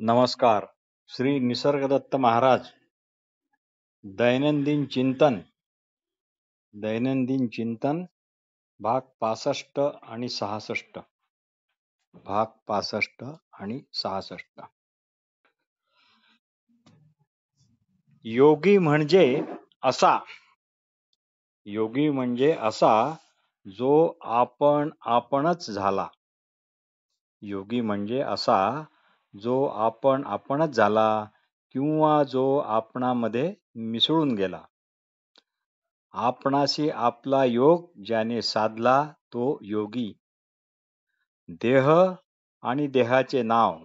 नमस्कार. श्री निसर्गदत्त महाराज. दैनंदिन चिंतन भाग 65 आणि 66. भाग 65 आणि 66. योगी म्हणजे असा जो आपणच झाला. योगी म्हणजे असा जो आपणच झाला किंवा जो आपणामध्ये मिसळून गेला. आपणाशी आपला योग ज्याने साधला तो योगी. देह आणि देहाचे नाव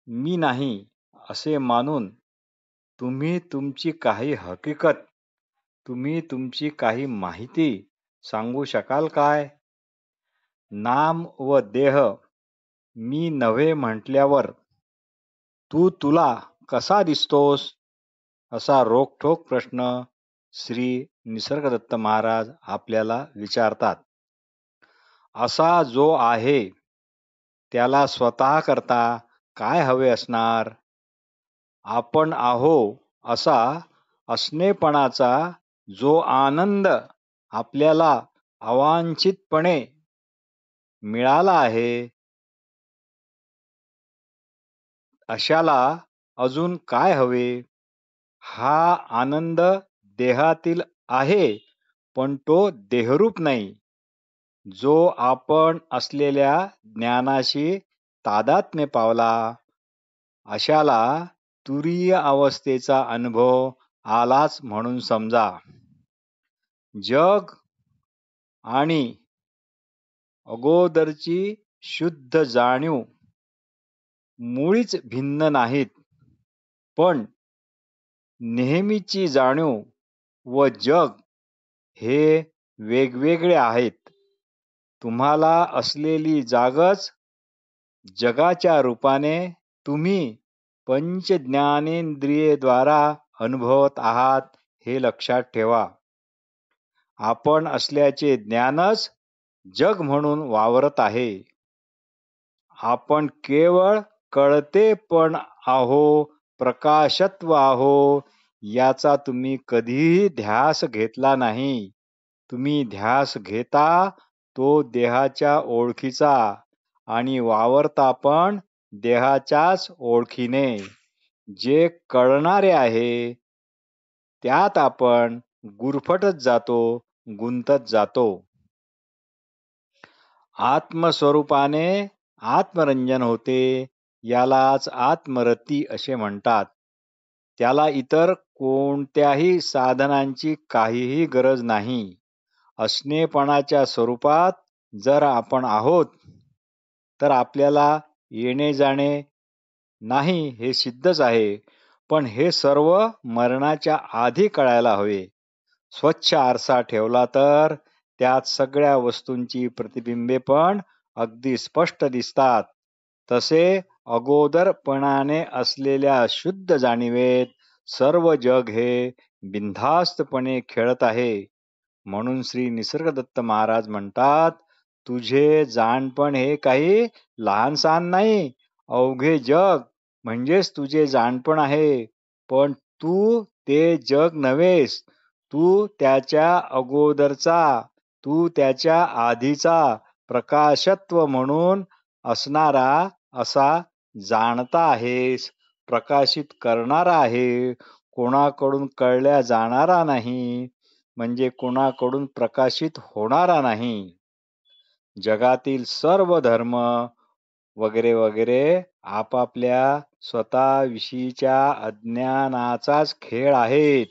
मी नाही असे मानून तुम्ही तुमची काही हकीकत, तुम्ही तुमची काही माहिती सांगू शकाल काय? नाम व देह मी नव्हे म्हटल्यावर तुला कसा दिसतोस? असा रोखठोक प्रश्न श्री निसर्गदत्त महाराज आपल्याला विचारतात. असा जो आहे त्याला स्वतः करता काय हवे असणार? आपण आहो असा असणेपणाचा जो आनंद आपल्याला अवांछितपणे मिळाला आहे, अशाला अजून काय हवे? हा आनंद देहातील आहे, पण तो देहरूप नाही. जो आपण असलेल्या ज्ञानाशी तादात्म्य पावला, अशाला तुरीय अवस्थेचा अनुभव आलाच म्हणून समजा. जग आणि अगोदरची शुद्ध जाणीव मुळीच भिन्न नाहीत, पण नेहमीची जाणीव व जग हे वेगवेगळे आहेत. तुम्हाला असलेली जागच जगाच्या रूपाने तुम्ही पंचज्ञानेंद्रियेद्वारा अनुभवत आहात हे लक्षात ठेवा. आपण असल्याचे ज्ञानच जग म्हणून वावरत आहे. आपण केवळ कळते पण आहो, प्रकाशत्व आहो, याचा तुम्ही कधीही ध्यास घेतला नाही. तुम्ही ध्यास घेता तो देहाच्या ओळखीचा आणि वावरता पण देहाच्याच ओळखीने. जे कळणारे आहे त्यात आपण गुरफटत जातो, गुंतत जातो. आत्मस्वरूपाने आत्मरंजन होते, यालाच आत्मरती असे म्हणतात. त्याला इतर कोणत्याही साधनांची काहीही गरज नाही. असणेपणाच्या स्वरूपात जर आपण आहोत तर आपल्याला येणे जाणे नाही हे सिद्धच आहे, पण हे सर्व मरणाच्या आधी कळायला हवे. स्वच्छ आरसा ठेवला तर त्यात सगळ्या वस्तूंची प्रतिबिंबे पण अगदी स्पष्ट दिसतात. तसे अगोदरपणाने असलेल्या शुद्ध जाणीवेत सर्व जग हे बिनधास्तपणे खेळत आहे. म्हणून श्री निसर्गदत्त महाराज म्हणतात, तुझे जाणपण हे काही लहानसहान नाही. अवघे जग म्हणजेच तुझे जाणपण आहे. पण तू ते जग नव्हेस. तू त्याच्या अगोदरचा, तू त्याच्या आधीचा प्रकाशत्व म्हणून असणारा असा जाणता आहेस. प्रकाशित करणारा आहे, कोणाकडून कळल्या जाणारा नाही, म्हणजे कोणाकडून प्रकाशित होणारा नाही. जगातील सर्व धर्म वगैरे वगैरे आपापल्या स्वतःविषयीच्या अज्ञानाचाच खेळ आहेत.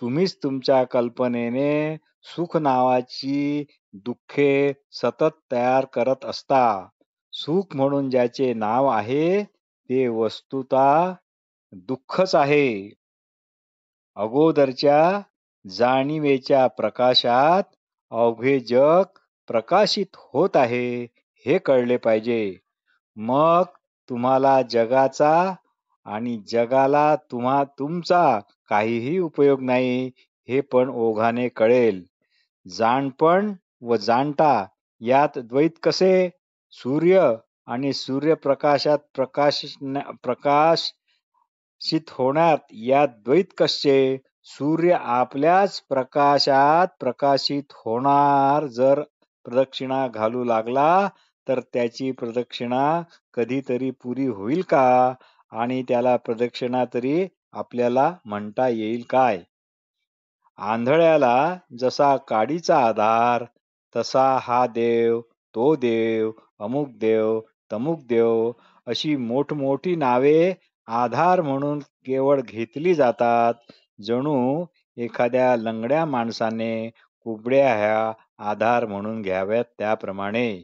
तुम्हीच तुमच्या कल्पनेने सुख नावाची दुःखे सतत तयार करत असता. सुख म्हणून ज्याचे नाव आहे ते वस्तुतः दुःखच आहे. अगोदरच्या जाणीवेच्या प्रकाशात अवघे जग प्रकाशित होत आहे हे कळले पाहिजे. मग तुम्हाला जगाचा आणि जगाला तुमचा काहीही उपयोग नाही हे पण ओघाने कळेल. जाणपण व जाणता यात द्वैत कसे? सूर्य आणि सूर्यप्रकाशात प्रकाशित होण्यात यात द्वैत कसे? सूर्य आपल्याच प्रकाशात प्रकाशित होणार. जर प्रदक्षिणा घालू लागला तर त्याची प्रदक्षिणा कधीतरी पुरी होईल का? आणि त्याला प्रदक्षिणा तरी आपल्याला म्हणता येईल काय? आंधळ्याला जसा काडीचा आधार, तसा हा देव, तो देव, अमुक देव, तमुक देव अशी मोठमोठी नावे आधार म्हणून केवळ घेतली जातात. जणू एखाद्या लंगड्या माणसाने कुबड्या ह्या आधार म्हणून घ्याव्यात त्याप्रमाणे.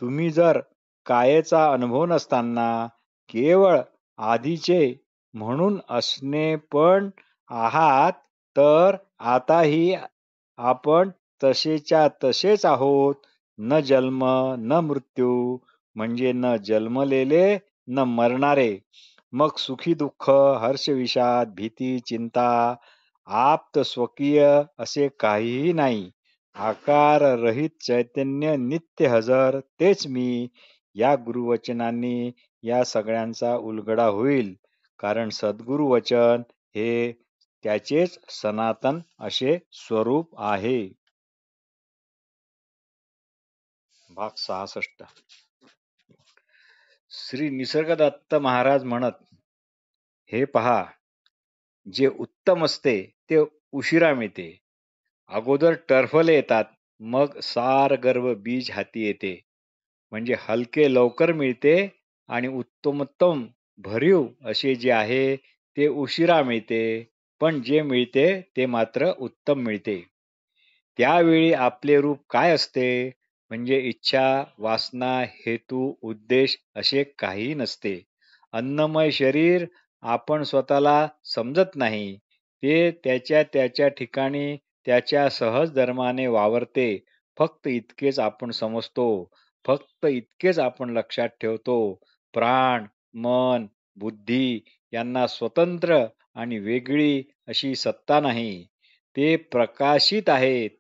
तुम्ही जर कायेचा अनुभव नसताना केवळ आधीचे म्हणून असणे पण आहात, तर आताही आपण तसेच्या तसेच आहोत. न जन्म न मृत्यू म्हणजे न जन्मलेले न मरणारे. मग सुखी दुःख, हर्ष विषाद, भीती, चिंता, आप्त स्वकीय असे काहीही नाही. आकार रहित चैतन्य नित्य हजर तेच मी. या गुरुवचनांनी या सगळ्यांचा उलगडा होईल. कारण सद्गुरु वचन हे त्याचेच सनातन असे स्वरूप आहे. भाग 66. श्री निसर्गदत्त महाराज म्हणत, हे पहा, जे उत्तम असते ते उशिरा मिळते. अगोदर टरफले येतात, मग सार गर्भ बीज हाती येते. म्हणजे हलके लवकर मिळते आणि उत्तमोत्तम भरीव असे जे आहे ते उशिरा मिळते. पण जे मिळते ते मात्र उत्तम मिळते. त्यावेळी आपले रूप काय असते? म्हणजे इच्छा, वासना, हेतू, उद्देश असे काही नसते. अन्नमय शरीर आपण स्वतःला समजत नाही. ते त्याच्या त्याच्या ठिकाणी त्याच्या सहज धर्माने वावरते. फक्त इतकेच आपण समजतो. फक्त इतकेच आपण लक्षात ठेवतो. प्राण, मन, बुद्धी यांना स्वतंत्र आणि वेगळी अशी सत्ता नाही. ते प्रकाशित आहेत,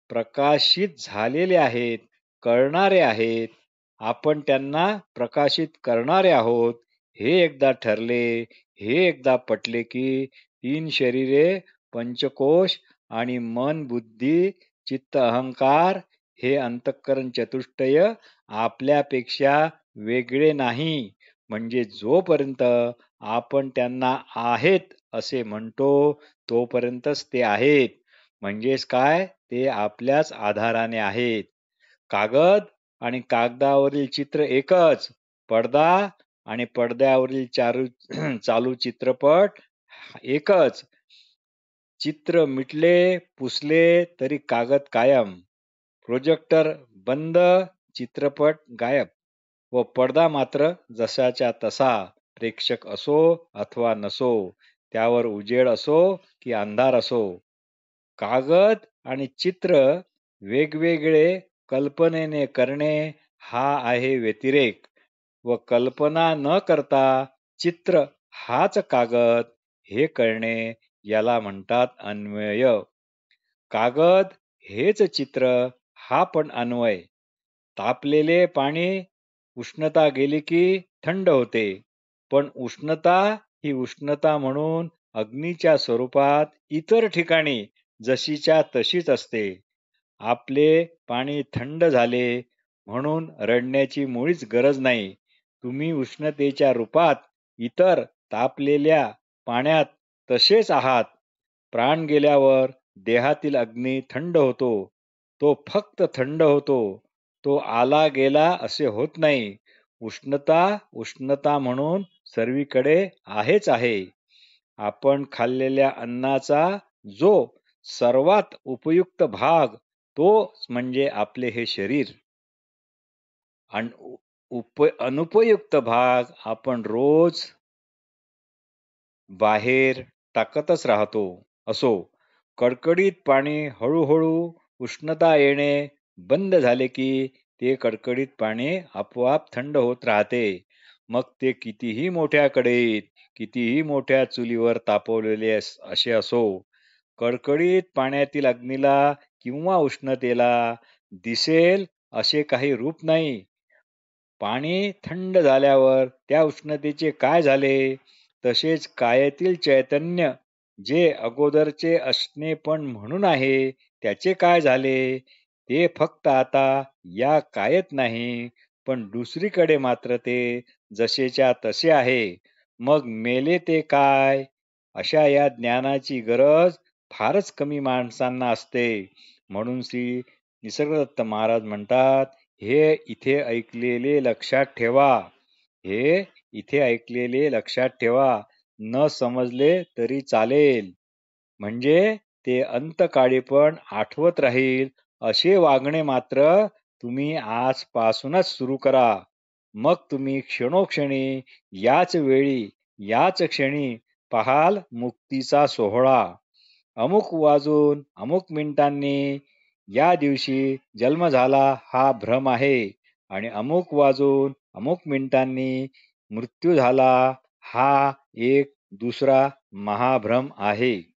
प्रकाशित झालेले आहेत, कळणारे आहेत. आपण त्यांना प्रकाशित करणारे आहोत. हे एकदा ठरले, हे एकदा पटले की 3 शरीरे, पंचकोश आणि मन, बुद्धी, चित्त, अहंकार हे अंतःकरण चतुष्टय आपल्यापेक्षा वेगळे नाही. म्हणजे जोपर्यंत आपण त्यांना आहेत असे म्हणतो तोपर्यंतच ते आहेत. म्हणजेच काय? ते आपल्याच आधाराने आहेत. कागद आणि कागदावरील चित्र एकच. पडदा आणि पडद्यावरील चालू चित्रपट एकच. चित्र मिटले, पुसले तरी कागद कायम. प्रोजेक्टर बंद, चित्रपट गायब. व पडदा मात्र जसाच्या तसा. प्रेक्षक असो अथवा नसो, त्यावर उजेड असो की अंधार असो. कागद आणि चित्र वेगवेगळे कल्पनेने करणे हा आहे व्यतिरेक. व कल्पना न करता चित्र हाच कागद हे कळणे याला म्हणतात अन्वय. कागद हेच चित्र हा पण अन्वय. तापलेले पाणी उष्णता गेली की थंड होते. पण उष्णता ही उष्णता म्हणून अग्नीच्या स्वरूपात इतर ठिकाणी जशीच्या तशीच असते. आपले पाणी थंड झाले म्हणून रडण्याची मुळीच गरज नाही. तुम्ही उष्णतेच्या रूपात इतर तापलेल्या पाण्यात तसेच आहात. प्राण गेल्यावर देहातील अग्नी थंड होतो. तो फक्त थंड होतो. तो आला गेला असे होत नाही. उष्णता उष्णता म्हणून सर्वीकडे आहेच आहे. आपण खाल्लेल्या अन्नाचा जो सर्वात उपयुक्त भाग तो म्हणजे आपले हे शरीर. अनुपयुक्त भाग आपण रोज बाहेर टाकतच राहतो. असो, कडकडीत पाणी हळूहळू उष्णता येणे बंद झाले की ते कडकडीत पाणी आपोआप थंड होत राहते. मग ते कितीही मोठ्या कढईत, कितीही मोठ्या चुलीवर तापवलेले असे असो, कडकडीत पाण्यातील अग्नीला किंवा उष्णतेला दिसेल असे काही रूप नाही. पाणी थंड झाल्यावर त्या उष्णतेचे काय झाले? तसेच कायेतील चैतन्य जे अगोदरचे असणे पण म्हणून आहे, त्याचे काय झाले? ते फक्त आता या कायेत नाही, पण दुसरीकडे मात्र ते जसेच्या तसे आहे. मग मेले ते काय? अशा या ज्ञानाची गरज फारच कमी माणसांना असते. म्हणून श्री निसर्गदत्त महाराज म्हणतात, हे इथे ऐकलेले लक्षात ठेवा. हे इथे ऐकलेले लक्षात ठेवा. न समजले तरी चालेल. म्हणजे ते अंतकाळी पण आठवत राहील असे वागणे मात्र तुम्ही आजपासूनच सुरू करा. मग तुम्ही क्षणोक्षणी याच वेळी याच क्षणी पाहाल मुक्तीचा सोहळा. अमुक वाजून अमुक मिनिटांनी या दिवशी जन्म झाला हा भ्रम आहे आणि अमुक वाजून अमुक मिनिटांनी मृत्यू झाला हा एक दुसरा महाभ्रम आहे.